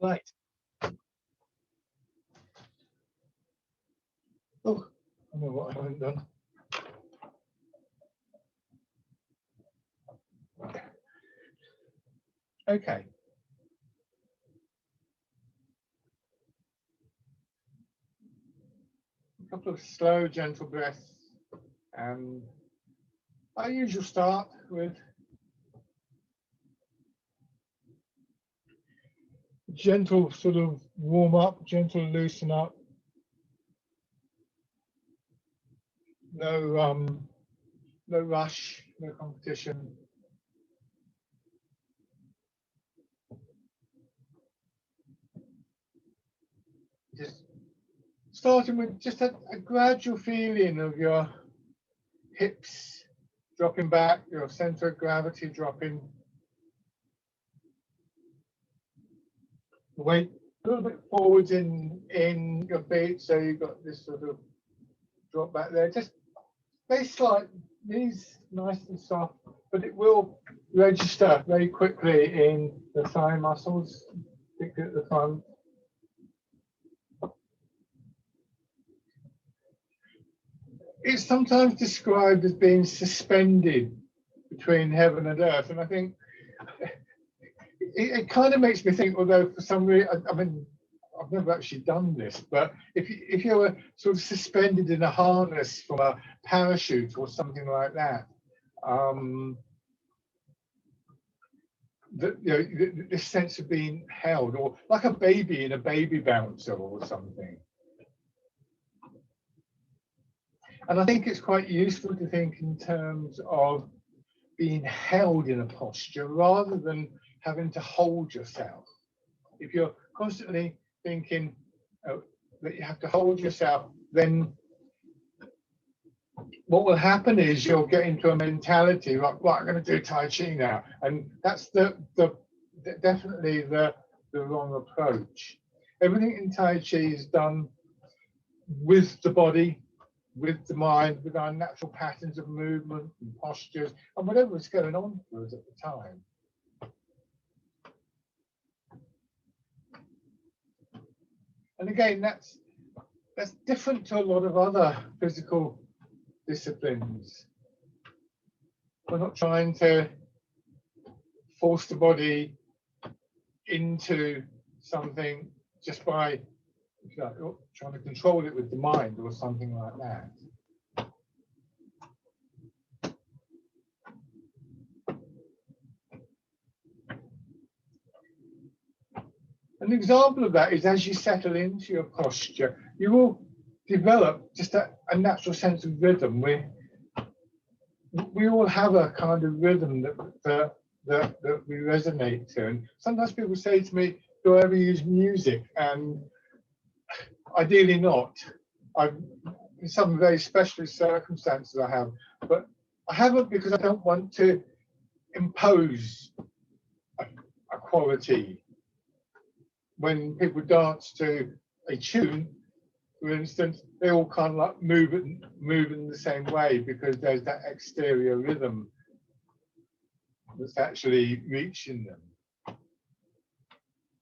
Right. Oh, I know what I haven't done. Okay. A couple of slow, gentle breaths. And I usually start with gentle sort of warm up, gentle loosen up. No no rush, no competition. Just starting with just a gradual feeling of your hips dropping back, your center of gravity dropping. The weight a little bit forwards in your feet, so you've got this sort of drop back there. Just very slight, knees nice and soft, but it will register very quickly in the thigh muscles, particularly at the front. It's sometimes described as being suspended between heaven and earth, and I think it kind of makes me think, although for some reason, I mean, I've never actually done this, but if you were sort of suspended in a harness from a parachute or something like that, this sense of being held, or like a baby in a baby bouncer or something. And I think it's quite useful to think in terms of being held in a posture rather than having to hold yourself. If you're constantly thinking that you have to hold yourself, then what will happen is you'll get into a mentality like, right, I'm going to do Tai Chi now. And that's definitely the wrong approach. Everything in Tai Chi is done with the body, with the mind, with our natural patterns of movement and postures, and whatever was going on for us at the time. And again, that's different to a lot of other physical disciplines. We're not trying to force the body into something just by trying to control it with the mind or something like that. An example of that is as you settle into your posture, you will develop just a natural sense of rhythm. We all have a kind of rhythm that we resonate to. And sometimes people say to me, do I ever use music? And ideally not. In some very special circumstances I have, but I haven't because I don't want to impose a quality. When people dance to a tune, for instance, they all kind of like move in the same way because there's that exterior rhythm that's actually reaching them.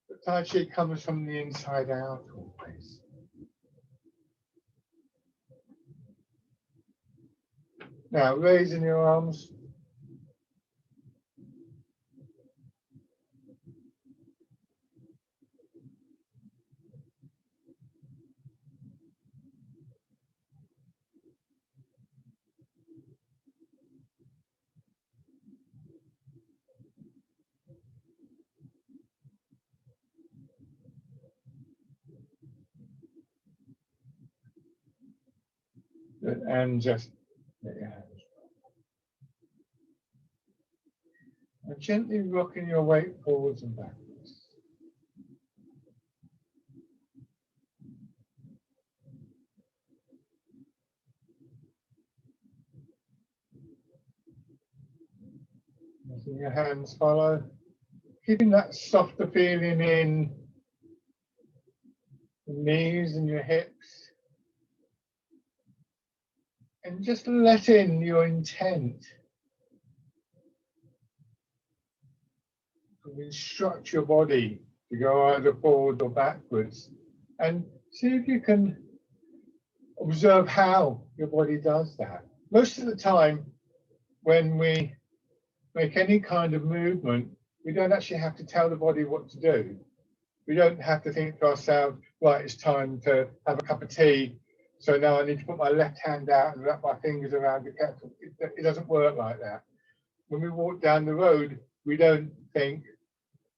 But Tai Chi comes from the inside out always. Now, raising your arms. And just let your hands. And gently rocking your weight forwards and backwards. Letting your hands follow. Keeping that softer feeling in the knees and your hips. And just let in your intent to instruct your body to go either forward or backwards, and see if you can observe how your body does that. Most of the time, when we make any kind of movement, we don't actually have to tell the body what to do. We don't have to think to ourselves, right, it's time to have a cup of tea. So now I need to put my left hand out and wrap my fingers around the kettle. It doesn't work like that. When we walk down the road, we don't think,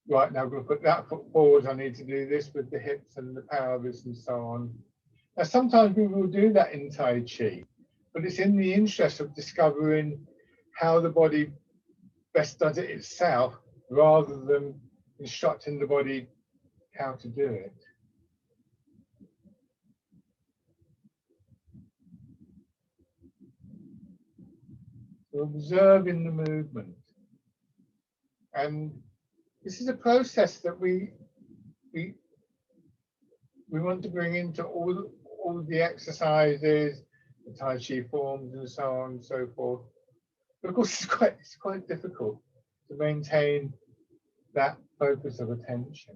right, now I'm going to put that foot forward. I need to do this with the hips and the pelvis and so on. Now, sometimes we will do that in Tai Chi, but it's in the interest of discovering how the body best does it itself rather than instructing the body how to do it. So observing the movement. And this is a process that we want to bring into all the exercises, the Tai Chi forms and so on and so forth. But of course, it's quite difficult to maintain that focus of attention.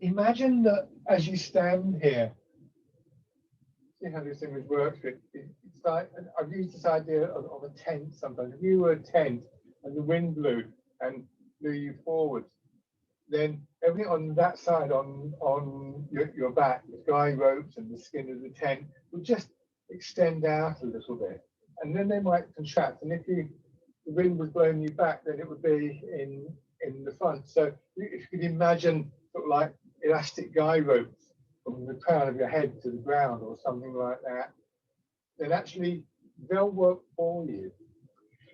Imagine that as you stand here, see how this image works. It's like, I've used this idea of a tent sometimes. If you were a tent and the wind blew and blew you forward, then everything on that side, on your back, the guy ropes and the skin of the tent would just extend out a little bit. And then they might contract. And if the wind was blowing you back, then it would be in the front. So if you could imagine sort of like elastic guy ropes from the crown of your head to the ground or something like that, then actually they'll work for you.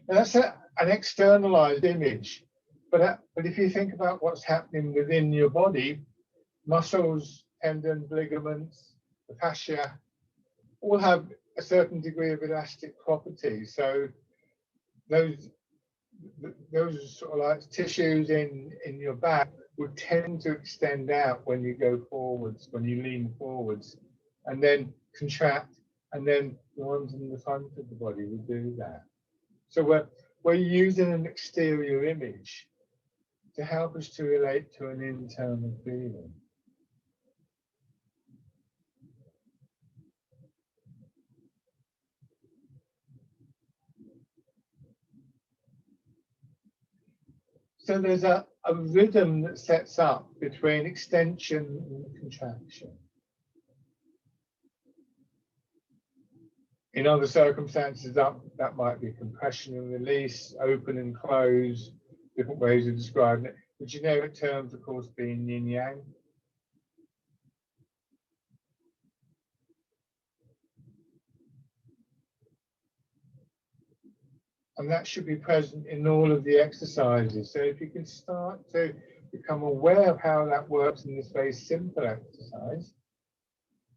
Now that's an externalized image, but if you think about what's happening within your body, muscles, tendons, ligaments, the fascia, all have a certain degree of elastic properties. So those sort of like tissues in your back would tend to extend out when you go forwards, when you lean forwards, and then contract, and then the ones in the front of the body would do that. So we're using an exterior image to help us to relate to an internal feeling. So there's a rhythm that sets up between extension and contraction. In other circumstances, that might be compression and release, open and close, different ways of describing it. The generic terms, of course, being yin yang. And that should be present in all of the exercises. So if you can start to become aware of how that works in this very simple exercise,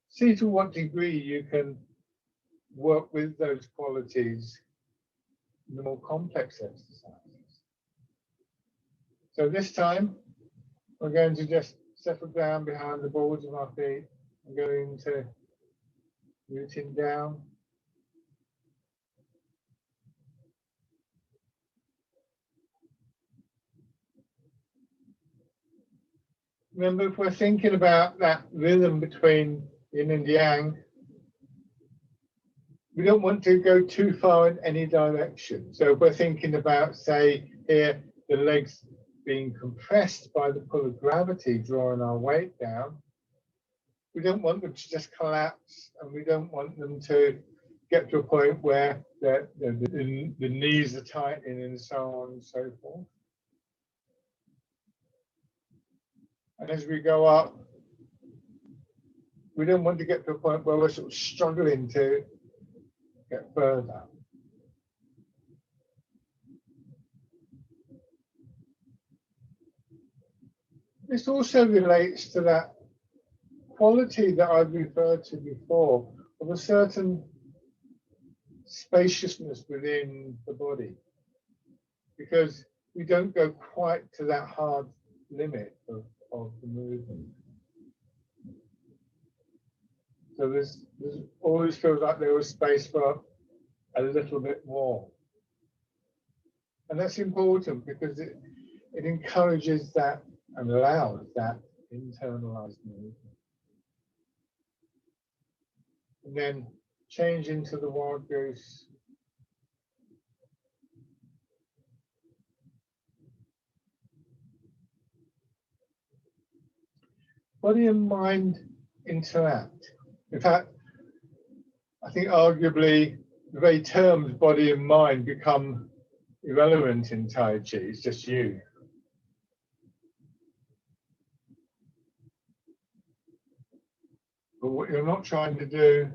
see to what degree you can work with those qualities in the more complex exercises. So this time, we're going to just settle down behind the balls of our feet and go into rooting down. Remember, if we're thinking about that rhythm between yin and yang, we don't want to go too far in any direction. So if we're thinking about, say, here, the legs being compressed by the pull of gravity, drawing our weight down, we don't want them to just collapse, and we don't want them to get to a point where the knees are tightening and so on and so forth. And as we go up, we don't want to get to a point where we're sort of struggling to get further. This also relates to that quality that I've referred to before of a certain spaciousness within the body, because we don't go quite to that hard limit of the movement. So there's always feels like there was space for a little bit more. And that's important because it encourages that and allows that internalized movement. And then change into the wild goose. Body and mind interact. In fact, I think arguably the very terms body and mind become irrelevant in Tai Chi. It's just you. But what you're not trying to do,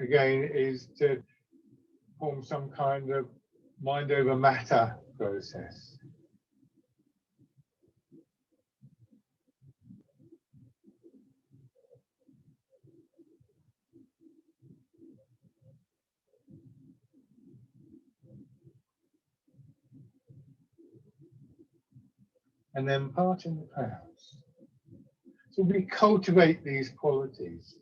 again, is to form some kind of mind over matter process. And then parting the clouds. So we cultivate these qualities.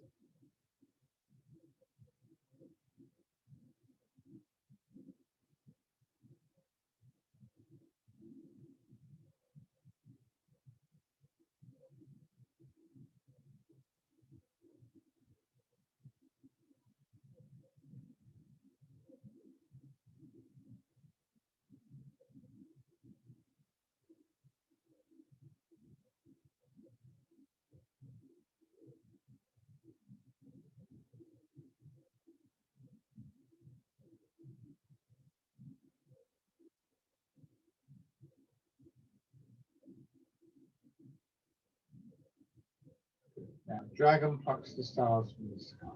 Now, dragon plucks the stars from the sky.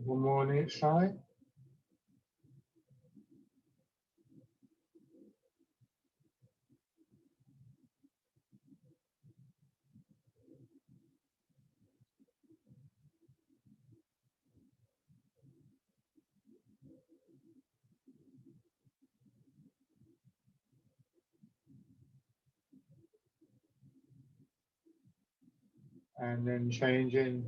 One more on each side. And then changing.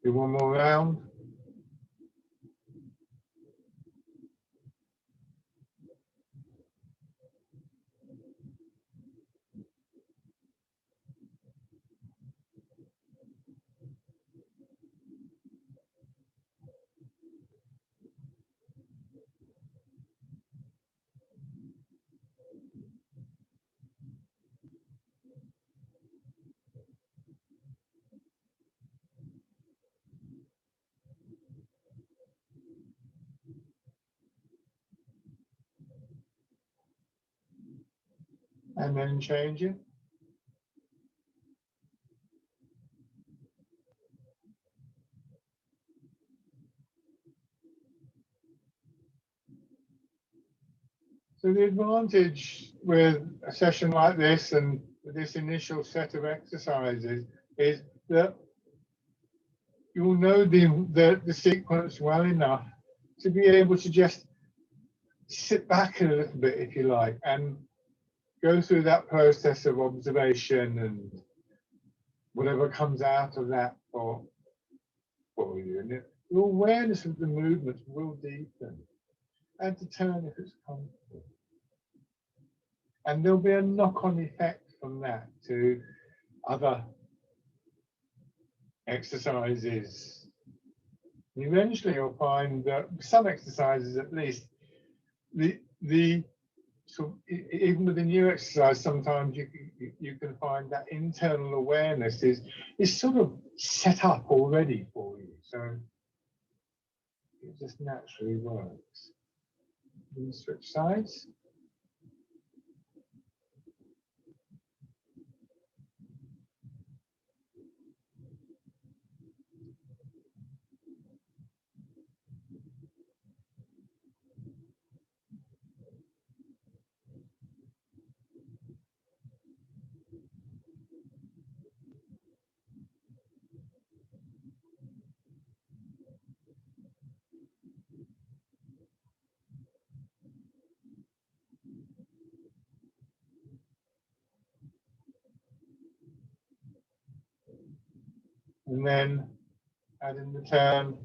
Do one more round. And then change it. So the advantage with a session like this and with this initial set of exercises is that you'll know the sequence well enough to be able to just sit back a little bit, if you like, and go through that process of observation and whatever comes out of that for you. And your awareness of the movements will deepen. And to turn if it's comfortable. And there'll be a knock-on effect from that to other exercises. And eventually you'll find that some exercises, at least, so even with the new exercise, sometimes you can find that internal awareness is sort of set up already for you. So it just naturally works. Can you switch sides? And then add in the turn.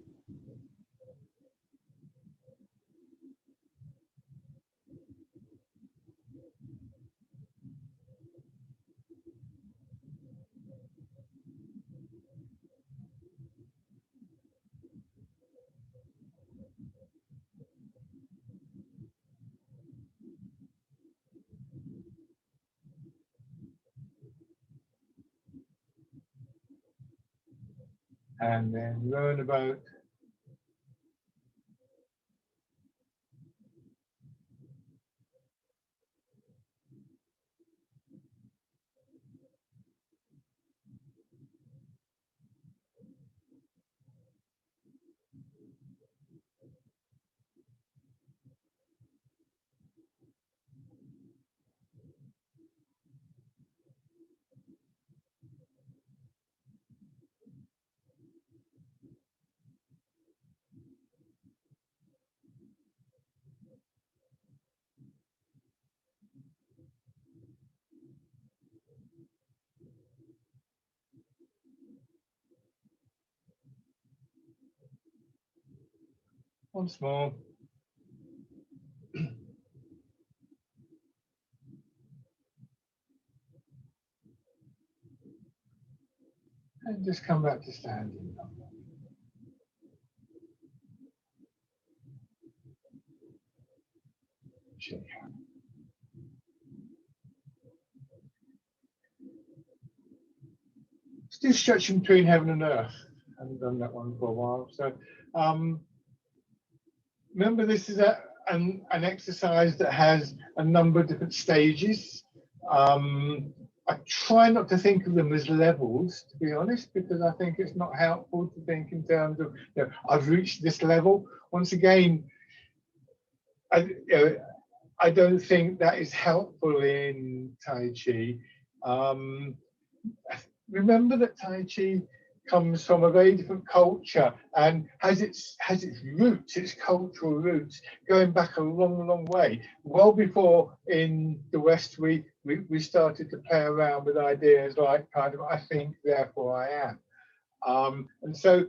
And then learn about once more. And just come back to standing. Still stretching between heaven and earth. I haven't done that one for a while. So remember, this is an exercise that has a number of different stages. I try not to think of them as levels, to be honest, because I think it's not helpful to think in terms of, you know, I've reached this level. Once again, I don't think that is helpful in Tai Chi. Remember that Tai Chi comes from a very different culture and has its roots, its cultural roots, going back a long way. Well before in the West we started to play around with ideas like kind of I think, therefore I am. And so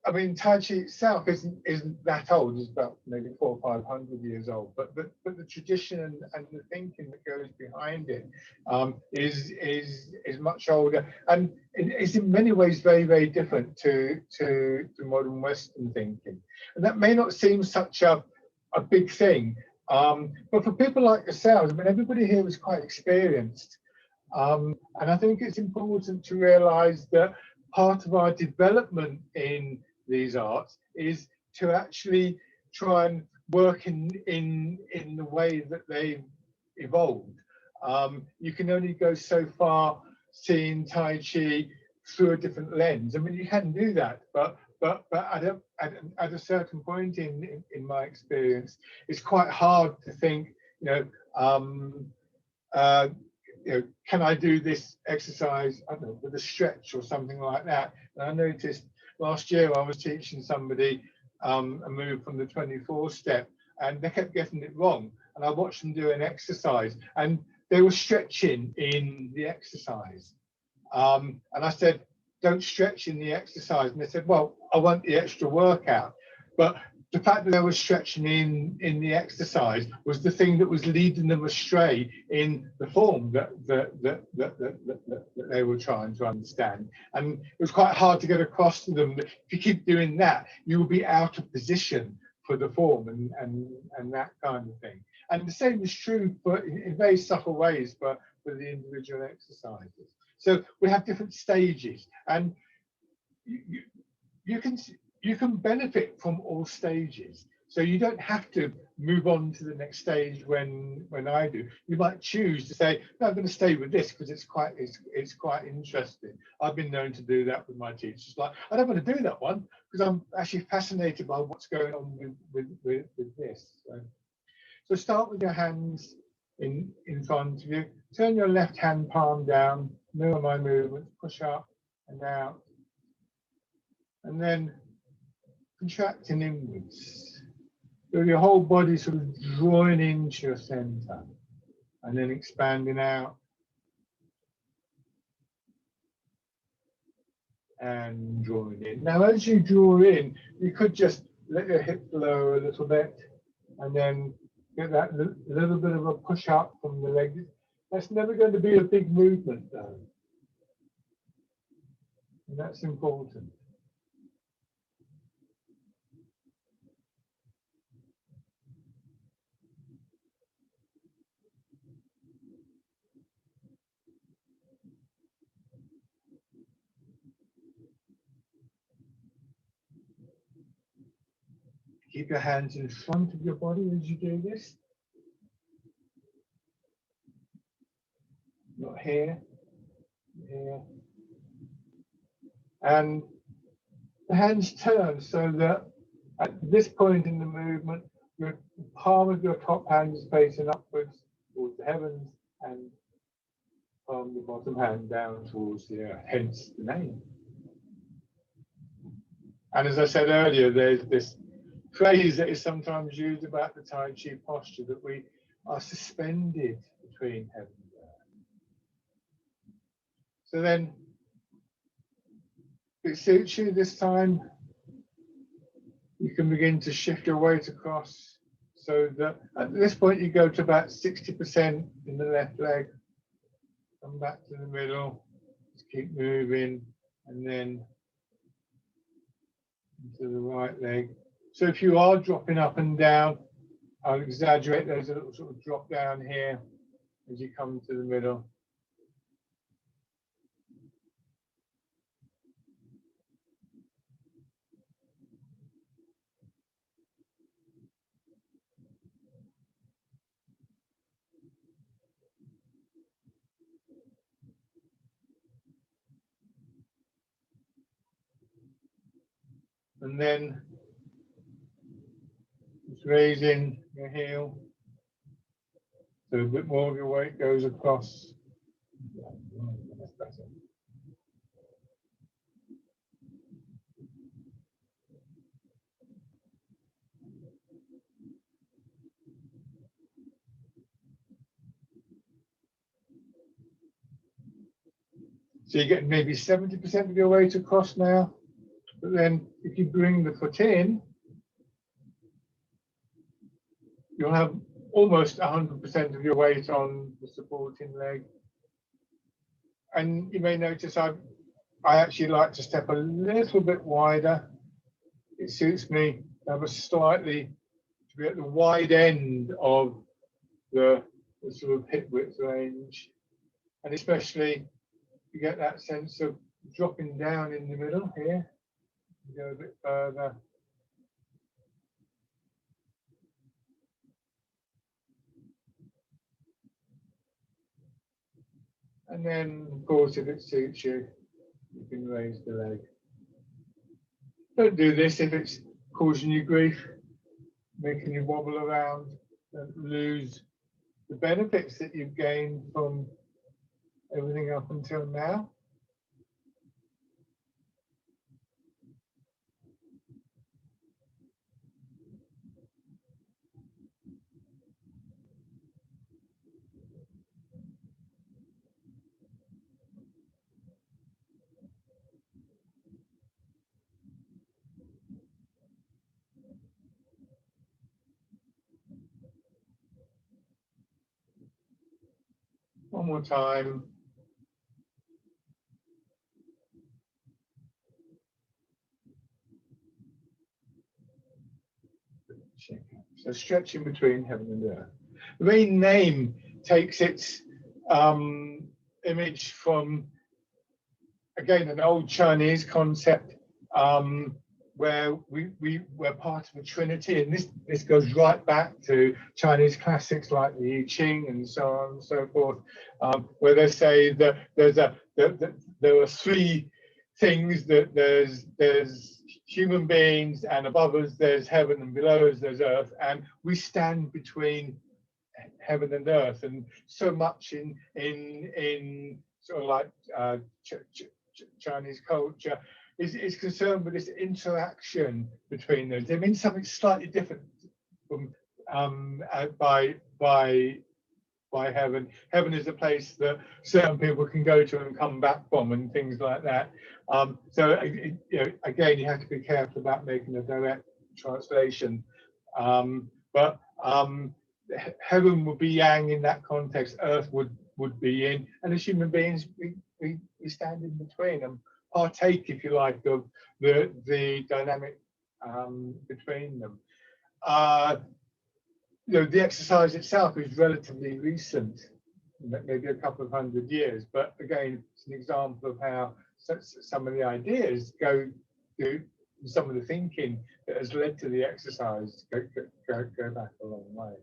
I mean, Tai Chi itself isn't that old. It's about maybe 400 or 500 years old. But the tradition and the thinking that goes behind it is much older, and it's in many ways very different to modern Western thinking. And that may not seem such a big thing, but for people like yourselves, I mean, everybody here was quite experienced, and I think it's important to realise that part of our development in these arts is to actually try and work in the way that they've evolved. You can only go so far seeing Tai Chi through a different lens. I mean, you can do that, but at a certain point in my experience, it's quite hard to think, can I do this exercise, I don't know, with a stretch or something like that? And I noticed last year I was teaching somebody a move from the 24 step, and they kept getting it wrong. And I watched them do an exercise, and they were stretching in the exercise. And I said, don't stretch in the exercise. And they said, well, I want the extra workout. But the fact that they were stretching in the exercise was the thing that was leading them astray in the form that they were trying to understand. And it was quite hard to get across to them that if you keep doing that, you will be out of position for the form and that kind of thing. And the same is true, but in very subtle ways for the individual exercises. So we have different stages, and you can benefit from all stages. So you don't have to move on to the next stage when I do. You might choose to say, no, I'm going to stay with this because it's quite interesting. I've been known to do that with my teachers. Like, I don't want to do that one because I'm actually fascinated by what's going on with this. So start with your hands in front of you. Turn your left hand palm down. Mirror my movements. Push up and out. And then contracting inwards. So your whole body sort of drawing into your center and then expanding out and drawing in. Now, as you draw in, you could just let your hips lower a little bit and then get that little bit of a push up from the legs. That's never going to be a big movement though. And that's important. Keep your hands in front of your body as you do this. Not here, here. And the hands turn so that at this point in the movement, your palm of your top hand is facing upwards towards the heavens and palm of the bottom hand down towards the earth, hence the name. And as I said earlier, there's this phrase that is sometimes used about the Tai Chi posture, that we are suspended between heaven and earth. So then, if it suits you this time, you can begin to shift your weight across so that at this point you go to about 60% in the left leg, come back to the middle, just keep moving, and then into the right leg. So if you are dropping up and down, I'll exaggerate, there's a little sort of drop down here as you come to the middle. And then just raising your heel so a bit more of your weight goes across. That's better. So you're getting maybe 70% of your weight across now. But then if you bring the foot in, you'll have almost 100% of your weight on the supporting leg. And you may notice I actually like to step a little bit wider. It suits me to have to be at the wide end of the sort of hip width range. And especially you get that sense of dropping down in the middle here. Go a bit further. And then, of course, if it suits you, you can raise the leg. Don't do this if it's causing you grief, making you wobble around. Don't lose the benefits that you've gained from everything up until now. One more time. So stretching between heaven and earth. The main name takes its image from, again, an old Chinese concept where we're part of a trinity, and this goes right back to Chinese classics like the I Ching and so on and so forth, where they say that there are three things, that there's human beings, and above us there's heaven, and below us there's earth, and we stand between heaven and earth. And so much in sort of like Chinese culture is concerned with this interaction between them. They mean something slightly different from by heaven. Heaven is a place that certain people can go to and come back from, and things like that. So you know, again, you have to be careful about making a direct translation. But heaven would be yang in that context. Earth would be yin, and as human beings, we stand in between and partake, if you like, of the dynamic between them. You know, the exercise itself is relatively recent, maybe a couple of 100 years, but again, it's an example of how some of the ideas go to some of the thinking that has led to the exercise go back a long way.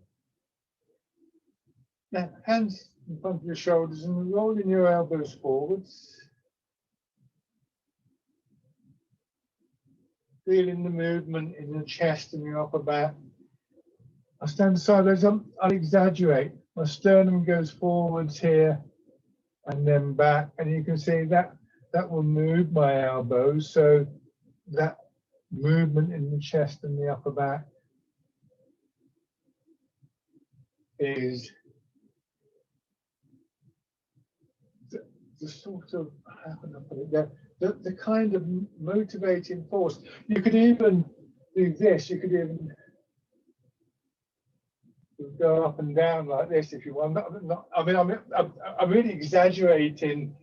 Now, hands in front of your shoulders and rolling your elbows forwards. Feeling the movement in the chest and your upper back. I stand sideways, I'll exaggerate. My sternum goes forwards here and then back, and you can see that will move my elbows. So that movement in the chest and the upper back is the sort of, how can I put it there? The kind of motivating force. You could even do this. You could even go up and down like this if you want. I mean, I'm really exaggerating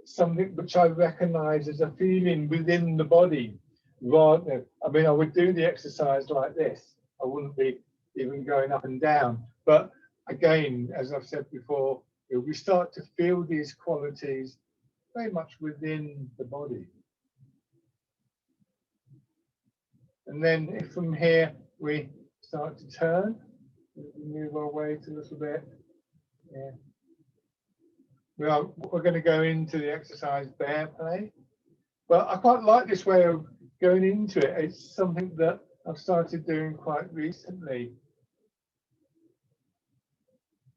something which I recognize as a feeling within the body. Rather, I mean, I would do the exercise like this. I wouldn't be even going up and down. But again, as I've said before, we start to feel these qualities very much within the body. And then if from here we start to turn, we move our weight a little bit. Yeah. We're going to go into the exercise bear play. But I quite like this way of going into it. It's something that I've started doing quite recently.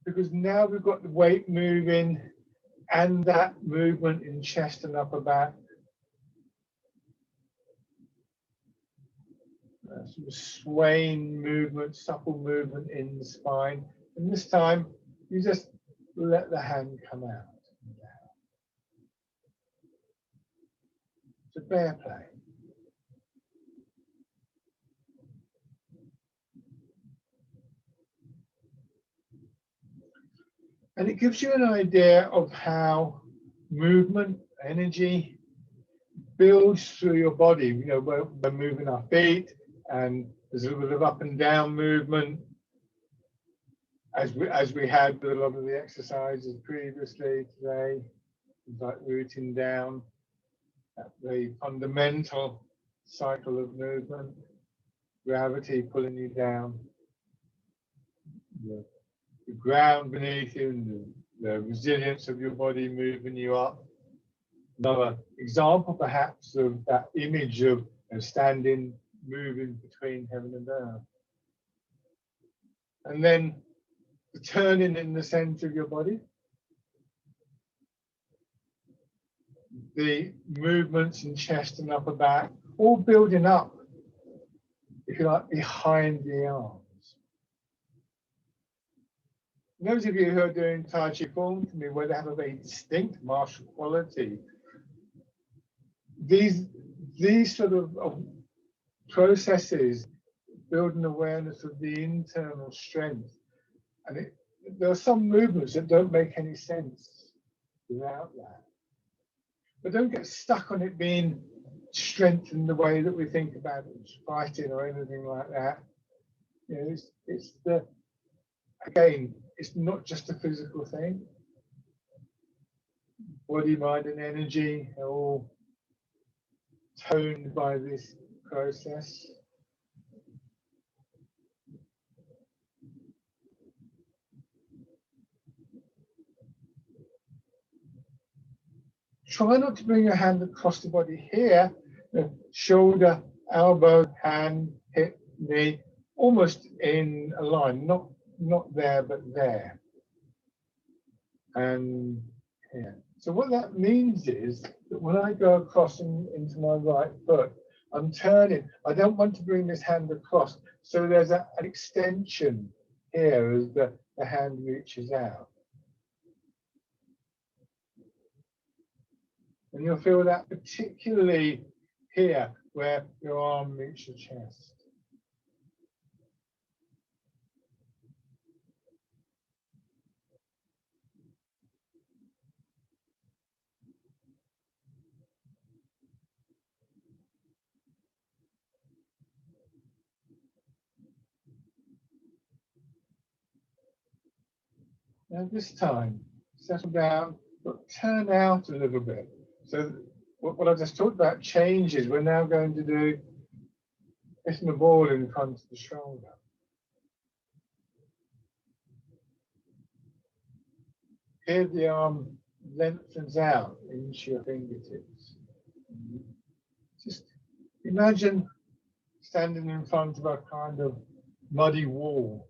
Because now we've got the weight moving and that movement in chest and upper back. Sort of swaying movement, supple movement in the spine. And this time, you just let the hand come out. It's a bear play. And it gives you an idea of how movement, energy builds through your body. You know, we're moving our feet, and there's a little bit of up and down movement, as we had with a lot of the exercises previously today, like rooting down, that very fundamental cycle of movement, gravity pulling you down, the ground beneath you, and the resilience of your body moving you up. Another example, perhaps, of that image of standing, moving between heaven and earth. And then the turning in the center of your body, the movements in chest and upper back, all building up, if you like, behind the arms. Those of you who are doing Tai Chi Form to me, where they have a very distinct martial quality, these sort of processes build an awareness of the internal strength. And there are some movements that don't make any sense without that. But don't get stuck on it being strength in the way that we think about it, fighting or anything like that. You know, again, it's not just a physical thing. Body, mind, and energy are all toned by this process. Try not to bring your hand across the body here, shoulder, elbow, hand, hip, knee, almost in a line, not there, but there. And here. So what that means is that when I go across into my right foot, I'm turning. I don't want to bring this hand across. So there's an extension here as the hand reaches out. And you'll feel that particularly here, where your arm meets your chest. Now this time, settle down, but turn out a little bit. So what I just talked about changes. We're now going to do hitting the ball in front of the shoulder. Here the arm lengthens out into your fingertips. Just imagine standing in front of a kind of muddy wall,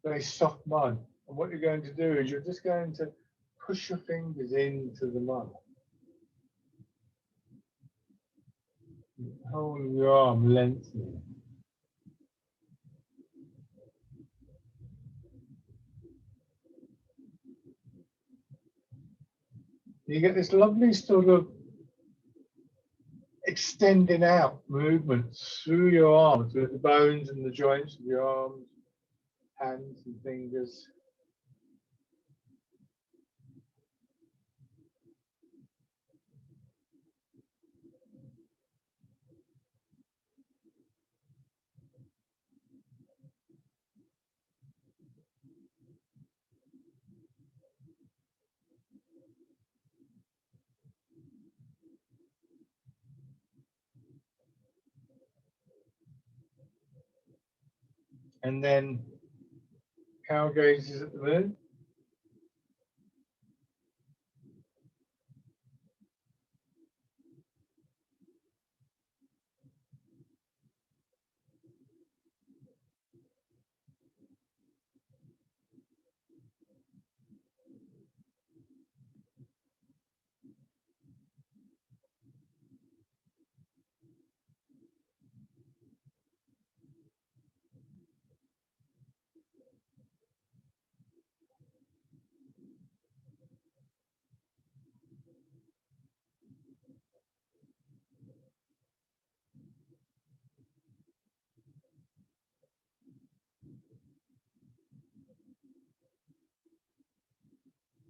very soft mud. And what you're going to do is you're just going to push your fingers into the mud. Hold your arm lengthening. You get this lovely sort of extending out movement through your arms, through the bones and the joints of your arms, hands and fingers. And then cow gazes at the moon.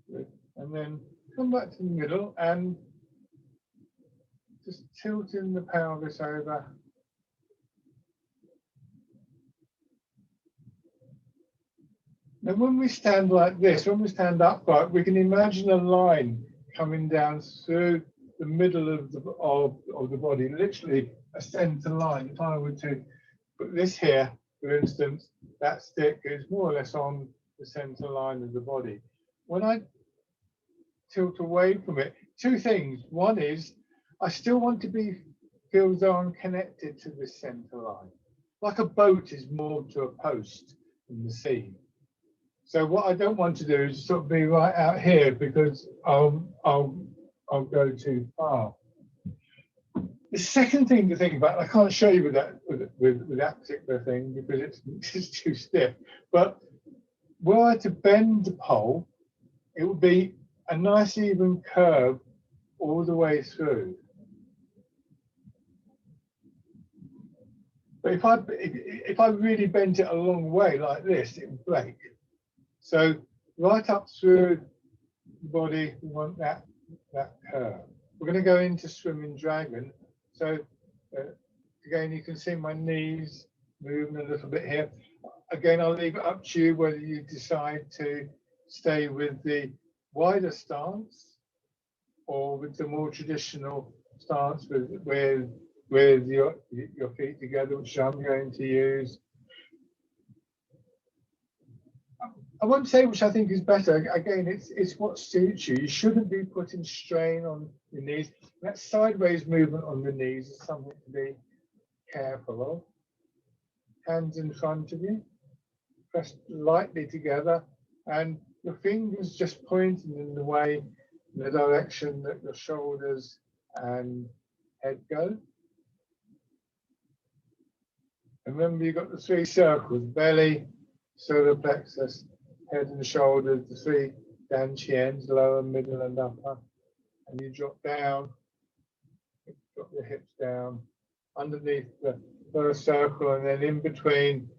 Good. And then come back to the middle and just tilting the pelvis over. Now, when we stand like this, when we stand upright, we can imagine a line coming down through the middle of the body, literally a centre line. If I were to put this here, for instance, that stick is more or less on the centre line of the body. When I tilt away from it, two things. One is I still want to feel as though I'm connected to the centre line, like a boat is moored to a post in the sea. So what I don't want to do is sort of be right out here because I'll go too far. The second thing to think about, I can't show you with that particular thing because it's too stiff. But were I to bend the pole, it would be a nice even curve all the way through. But if I really bent it a long way like this, it would break. So right up through the body, we want that curve. We're going to go into swimming dragon. So again, you can see my knees moving a little bit here. Again, I'll leave it up to you whether you decide to stay with the wider stance or with the more traditional stance with your feet together, which I'm going to use. I won't say which I think is better. Again, it's what suits you. You shouldn't be putting strain on your knees. That sideways movement on the knees is something to be careful of. Hands in front of you, pressed lightly together, and your fingers just pointing in the direction that your shoulders and head go. And remember, you've got the three circles: belly, solar plexus, head and shoulders, the three dantians, lower, middle, and upper. And you drop down, drop your hips down underneath the first circle, and then in between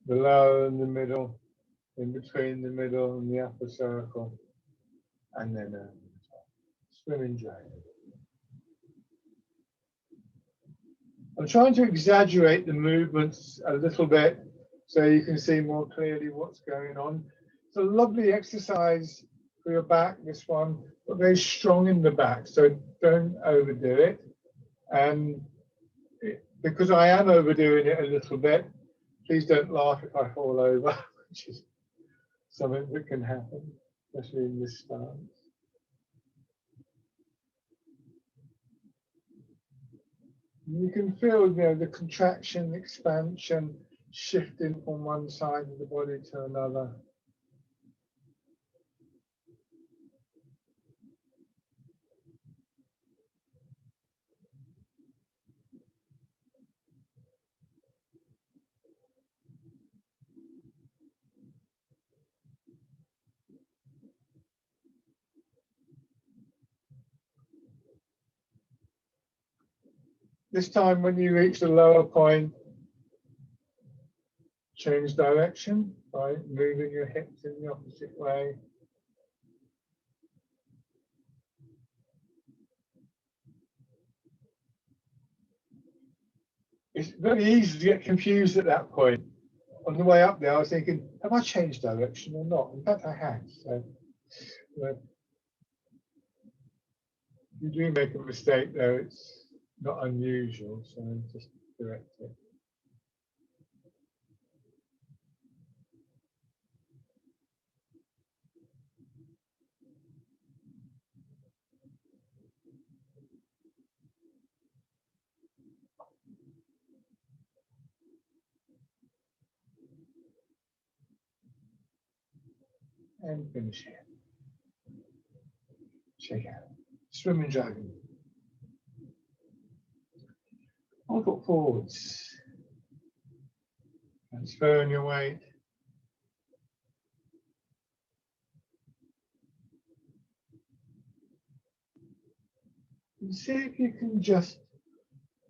the lower and the middle, in between the middle and the upper circle, and then swimming dragon. I'm trying to exaggerate the movements a little bit so you can see more clearly what's going on. It's a lovely exercise for your back, this one, but very strong in the back, so don't overdo it. And because I am overdoing it a little bit, please don't laugh if I fall over, which is something that can happen, especially in this stance. You can feel, the contraction, expansion, shifting from one side of the body to another. This time when you reach the lower point, change direction by moving your hips in the opposite way. It's very easy to get confused at that point. On the way up there, I was thinking, have I changed direction or not? In fact, I had. So you do make a mistake though, it's not unusual, so just correct it. And finish here. Check out. Swimming dragon. I'll foot forwards. Transferring your weight. And see if you can just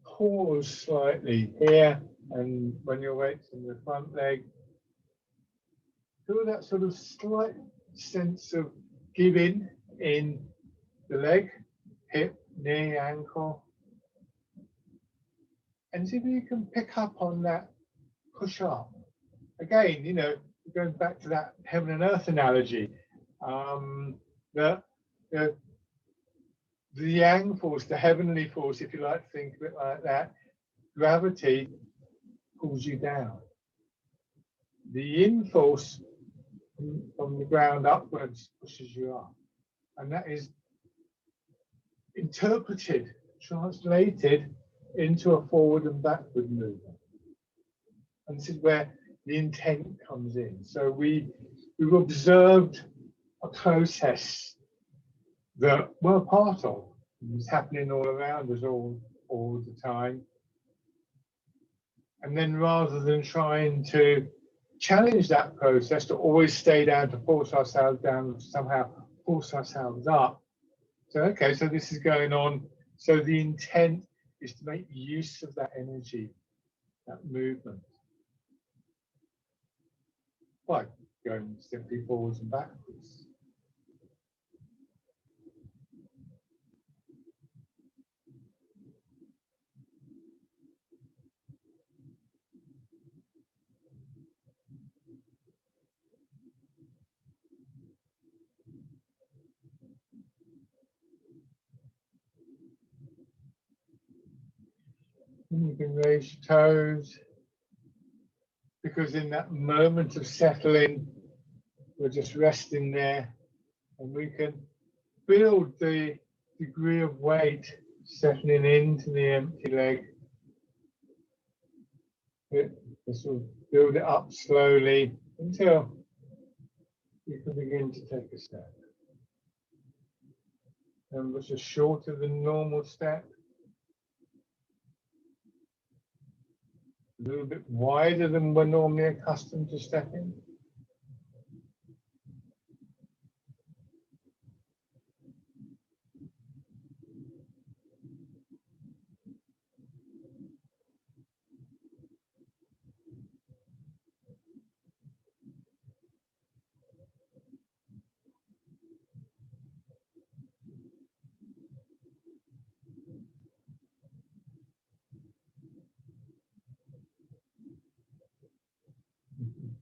pause slightly here, and when your weight's in the front leg, feel that sort of slight sense of giving in the leg, hip, knee, ankle. And see if you can pick up on that push up. Again, you know, going back to that heaven and earth analogy, the yang force, the heavenly force, if you like to think of it like that, gravity pulls you down. The yin force from the ground upwards pushes you up. And that is interpreted, translated into a forward and backward movement. And this is where the intent comes in. So we've observed a process that we're part of. It's happening all around us all the time. And then rather than trying to challenge that process, to always stay down, to force ourselves down, to somehow force ourselves up. So, okay, so this is going on. So the intent is to make use of that energy, that movement. By going simply forwards and backwards. And you can raise your toes, because in that moment of settling, we're just resting there, and we can build the degree of weight settling into the empty leg. Sort of build it up slowly until you can begin to take a step. And it's a shorter than normal step. A little bit wider than we're normally accustomed to stepping.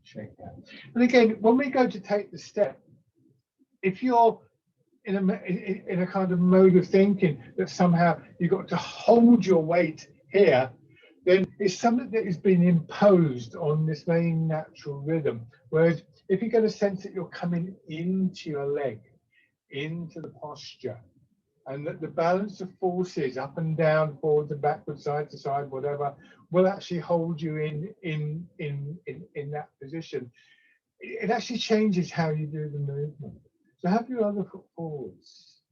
Shake that. And again, when we go to take the step, if you're in a kind of mode of thinking that somehow you've got to hold your weight here, then it's something that has been imposed on this very natural rhythm. Whereas if you get a sense that you're coming into your leg, into the posture, and that the balance of forces up and down, forward and backward, side to side, whatever, will actually hold you in that position. It actually changes how you do the movement. So have your other foot forwards.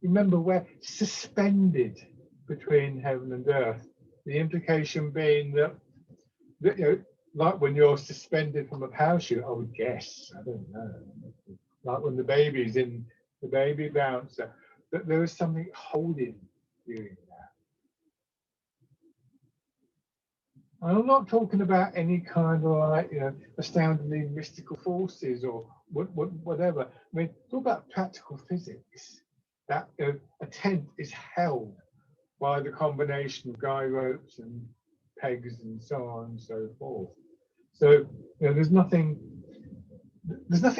Remember, we're suspended between heaven and earth. The implication being that you know, like when you're suspended from a parachute, I would guess, I don't know, like when the baby's in the baby bouncer, that there is something holding you in that. I'm not talking about any kind of like, you know, astoundingly mystical forces or whatever. I mean, talk about practical physics. That a tent is held by the combination of guy ropes and pegs and so on and so forth. So you know, there's nothing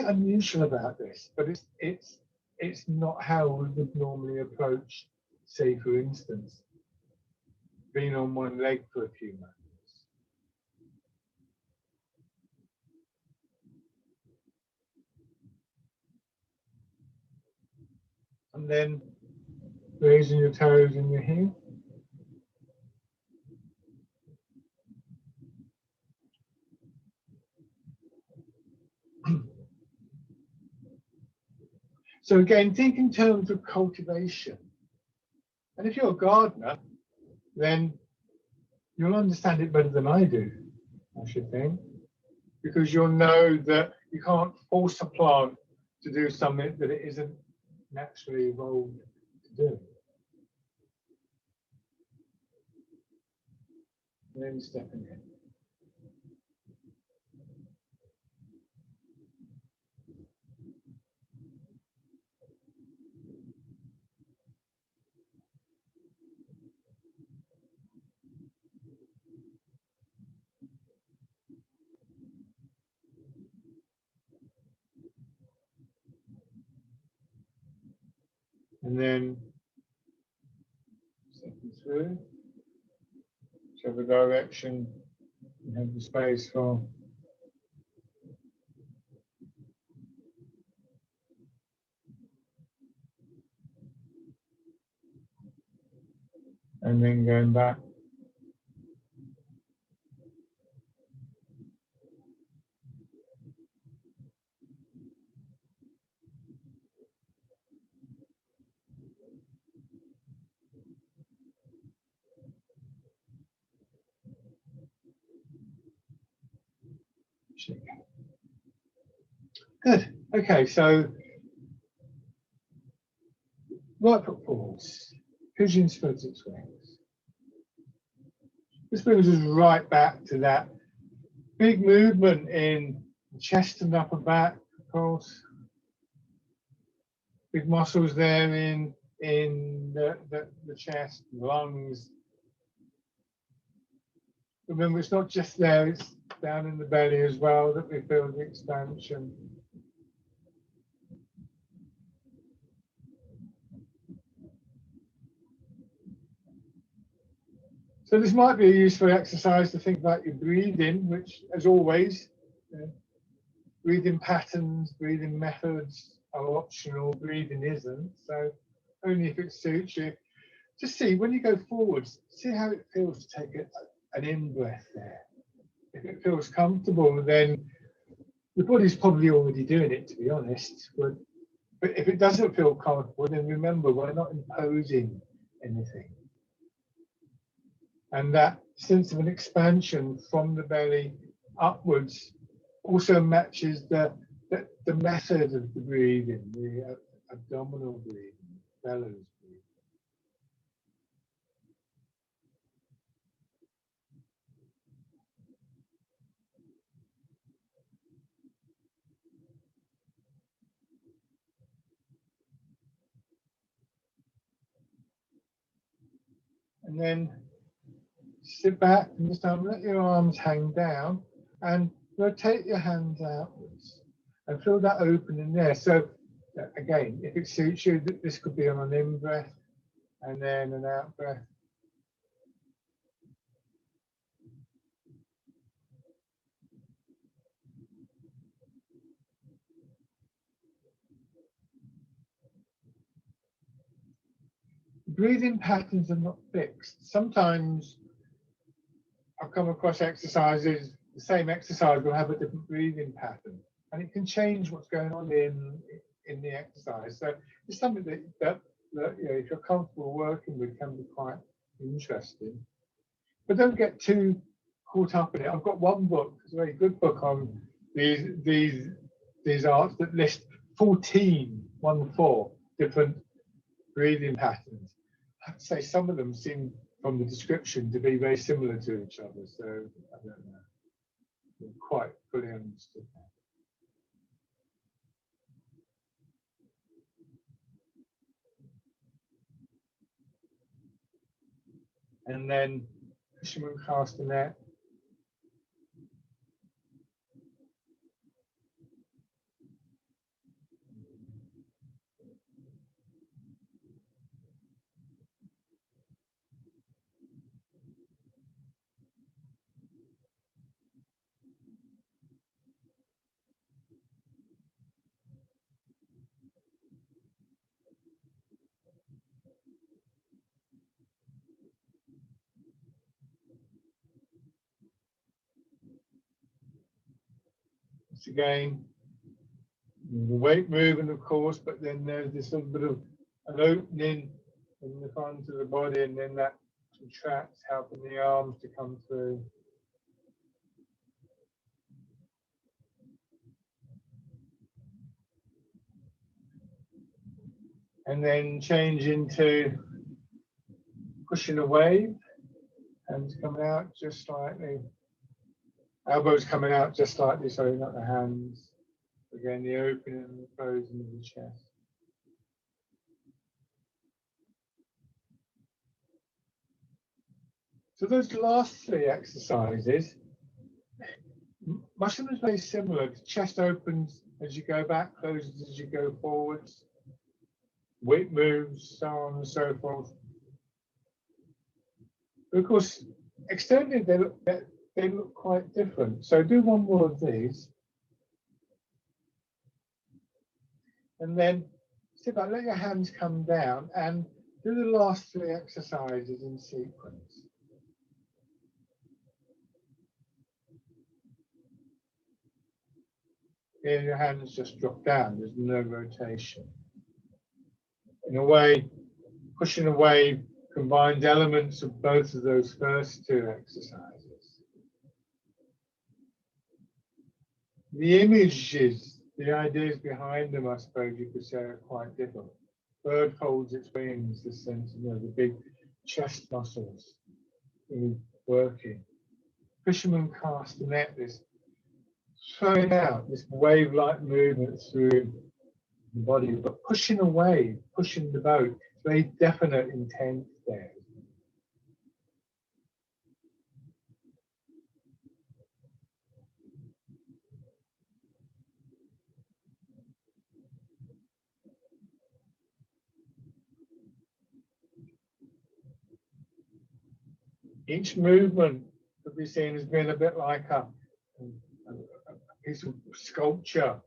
unusual about this, but it's not how we would normally approach, say, for instance, being on one leg for a few moments. And then raising your toes and your heel. So again, think in terms of cultivation. And if you're a gardener, then you'll understand it better than I do, I should think, because you'll know that you can't force a plant to do something that it isn't naturally evolved to do. And then stepping in. and then second through, whichever direction you have the space for. And then going back. Good. Okay, so right foot forwards, pigeon spreads its wings. This brings us right back to that big movement in the chest and upper back, of course. Big muscles there in the chest, lungs. Remember, it's not just there, it's down in the belly as well that we feel the expansion. So this might be a useful exercise to think about your breathing, which, as always, breathing patterns, breathing methods are optional, breathing isn't. So only if it suits you. Just see, when you go forwards, see how it feels to take an in-breath there. If it feels comfortable, then the body's probably already doing it, to be honest. But if it doesn't feel comfortable, then remember, we're not imposing anything. And that sense of an expansion from the belly upwards also matches the method of the breathing, the abdominal breathing, bellows breathing. And then sit back and just let your arms hang down and rotate your hands outwards and feel that opening there. So again, if it suits you, this could be on an in-breath and then an out-breath. Breathing patterns are not fixed. Sometimes I've come across exercises, the same exercise will have a different breathing pattern, and it can change what's going on in the exercise. So it's something that you know, if you're comfortable working with, can be quite interesting. But don't get too caught up in it. I've got one book, it's a very good book on these arts that list 14 different breathing patterns. I'd say some of them seem, from the description, to be very similar to each other. So I don't know. I don't quite fully understood that. And then fisherman cast a net. It's again the weight moving, of course, but then there's this little bit of an opening in the front of the body, and then that contracts, helping the arms to come through. And then change into pushing a wave, hands coming out just slightly, elbows coming out just slightly, sorry, not the hands. Again, the opening and the closing of the chest. So those last three exercises, much of them is very similar. The chest opens as you go back, closes as you go forwards. weight moves, so on and so forth. But of course, externally they look quite different. So do one more of these. And then sit back, let your hands come down and do the last 3 exercises in sequence. Here your hands just drop down, there's no rotation. In a way, pushing away combines elements of both of those first 2 exercises. The images, the ideas behind them, I suppose you could say, are quite different. Bird folds its wings, the sense, the big chest muscles working. Fisherman cast a net, this throwing out this wave-like movement through the body, but pushing away, pushing the boat. Very definite intent there. Each movement could be seen as being a bit like a piece of sculpture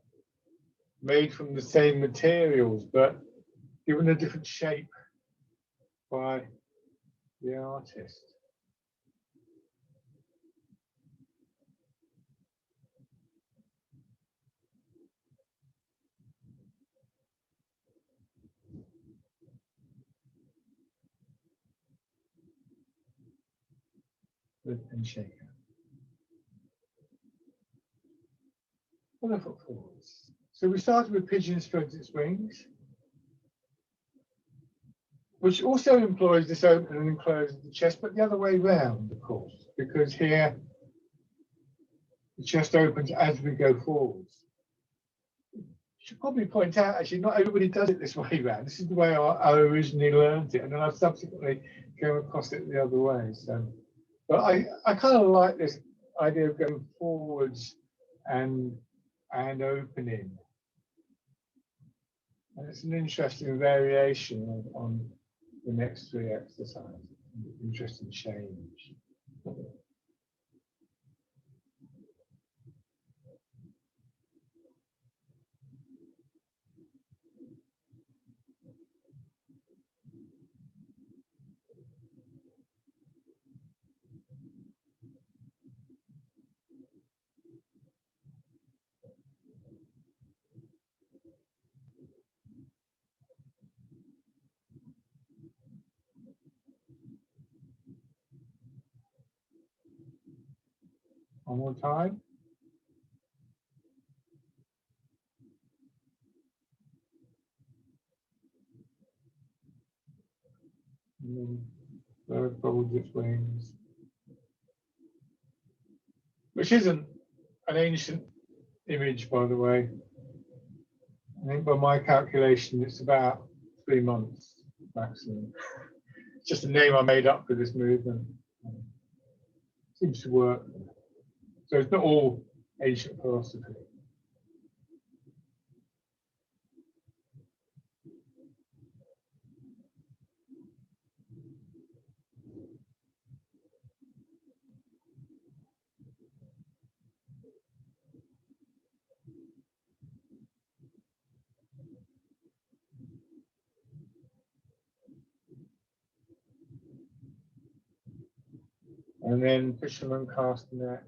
made from the same materials, but given a different shape by the artist. Lift and shake it. Other foot forwards. So we started with pigeon spreads its wings, which also employs this open and close of the chest, but the other way round, of course, because here the chest opens as we go forwards. Should probably point out, actually, not everybody does it this way round. This is the way I originally learned it, and then I've subsequently come across it the other way. So, but I kind of like this idea of going forwards and opening, and it's an interesting variation on the next 3 exercises. Interesting change. One more time. And then bird folds its wings. Which isn't an ancient image, by the way. I think by my calculation, it's about 3 months maximum. It's just a name I made up for this movement. Seems to work. So it's not all ancient philosophy. And then fisherman cast net.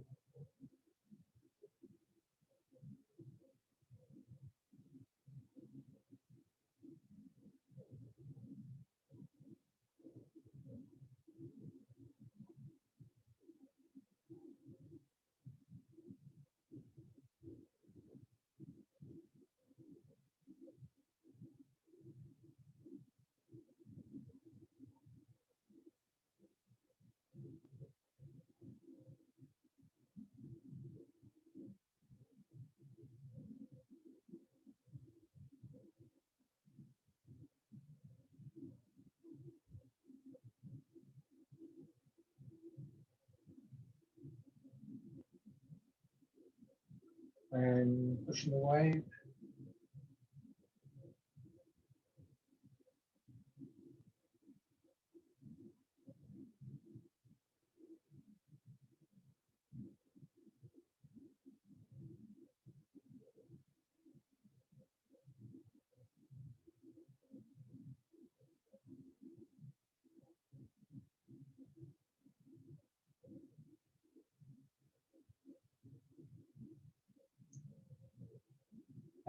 And pushing away.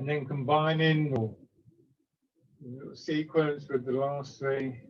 and then combining or sequence with the last three.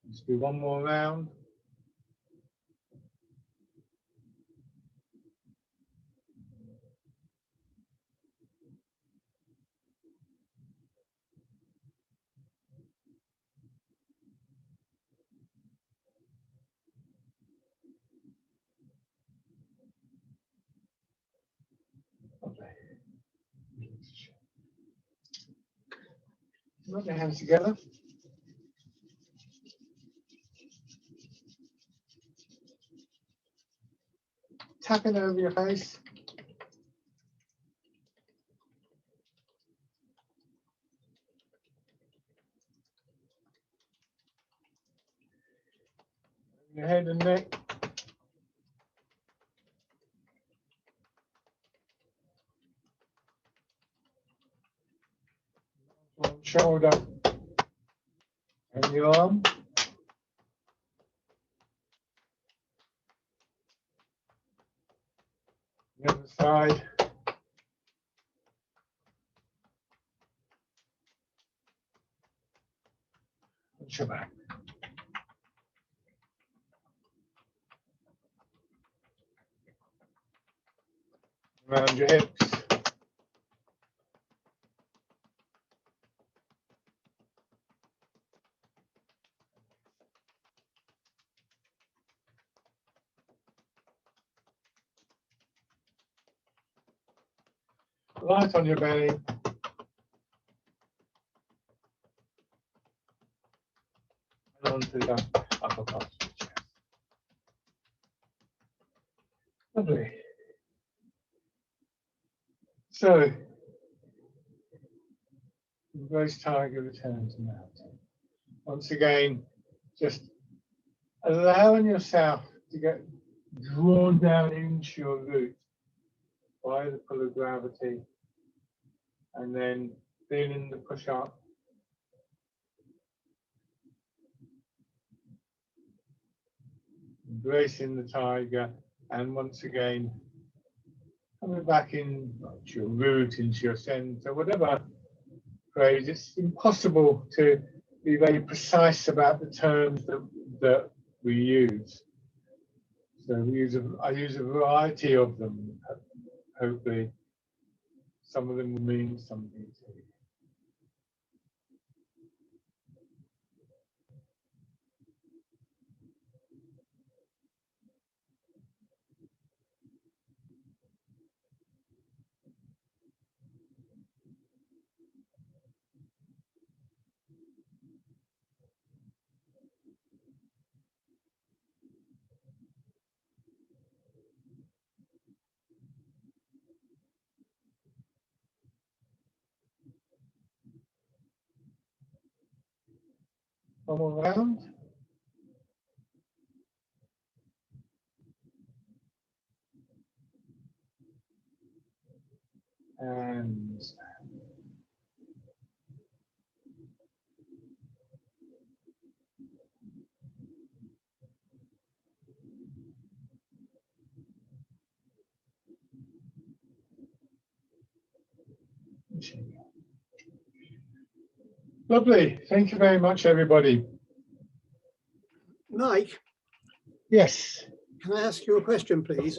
Let's do one more round. Okay. Rub your hands together. Tapping over your face. Your head and neck. One shoulder and your arm. The other side. And your back. Around your hips. Light on your belly. And onto the upper part of the chest. Lovely. So, reverse tiger return to mountain. Once again, just allowing yourself to get drawn down into your root by the pull of gravity, and then feeling the push up. Embracing the tiger, and once again, coming back in to your root, into your center, whatever phrase. It's impossible to be very precise about the terms that we use. So I use a variety of them. Hopefully, some of them will mean something to you. One more round. And lovely. Thank you very much, everybody. Mike, Yes. can I ask you a question, please?